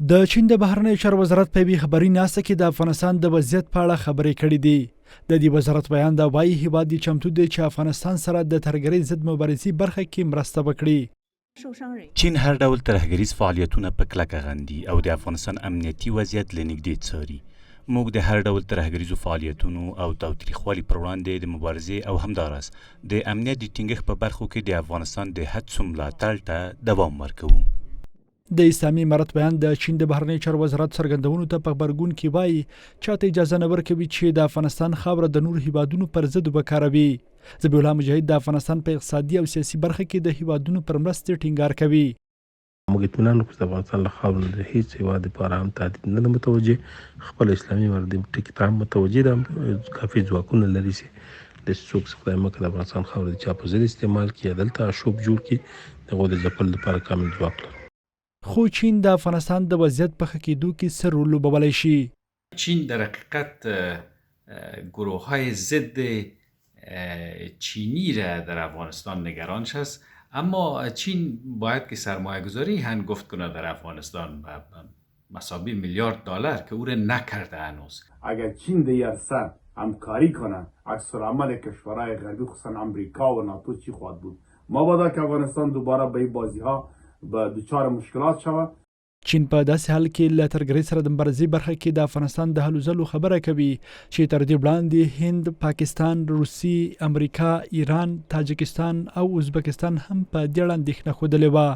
د چین د بهرنیو چارو وزارت په یوې خبري ناسته کې د افغانستان د وضعیت په اړه خبرې کړې دي. د دې وزارت بیان دا وایي هیواد یې چمتو دی چې افغانستان سره د ترهګرۍ ضد مبارزې برخه کې مرسته وکړي. چین هر ډول ترهګریز فعالیتونه په کلکه غندي او د افغانستان امنیتي وضعیت له نږدې څاري. موږ د هر ډول ترهګریزو فعالیتونو او تاوتریخوالي پر وړاندې د مبارزې او همداراز د امنیت د ټینګښت په برخو کې د افغانستان د هڅو ملاتړ ته دوام ورکوو. د اسلامي امارت بیان د چین د بهرنیو چارو وزارت څرګندونو ته په غبرګون کې وایي چاته اجازه نه ورکوي چې د افغانستان خاوره د نور هیوادونو پر ضد وکاروي. ذبیح الله مجاهد د افغانستان په اقتصادي او سیاسي برخه کې د هیوادونو پر مرستې ټینګار کوي. موږ اطمینان لرو چې د افغانستان له خاورې نه د هېڅ هېواد لپاره هم تهدید نه ده متوجه. خپل اسلامي امارت د ټکي ته هم متوجه ده، کافي ځواکونه لري چې د څوک خدای مکه د افغانستان خاورې د چا په ضد استعمال کړي یا دلته اشوب جوړ کړي، د هغو د ځپلو لپاره کامل ځواک لري. خو چین د افغانستان د وضعیت په ښه کېدو کې څه رول لوبولی شي؟ چین در حقیقت گروه های ضد چینی را در افغانستان نگرانش است، اما چین باید که سرمایه گذاری هنگفت کنه در افغانستان به مثابه میلیارد دلار که او را نکرده هنوز. اگر چین در عرصه همکاری کنه، عکس‌العمل کشورهای غربی خصوصا امریکا و ناتو چی خواهد بود؟ مبادا که افغانستان دوباره به این بازی ها به دچار مشکلات شوه. چین په داسې حال کې له ترهګرۍ سره د مبارزې برخه کې د افغانستان د هلو ځلو خبره کوي چې تر دې وړاندې هند، پاکستان، روسیې، امریکا، ایران، تاجکستان او ازبکستان هم په دې اړه اندېښنه ښودلې وه.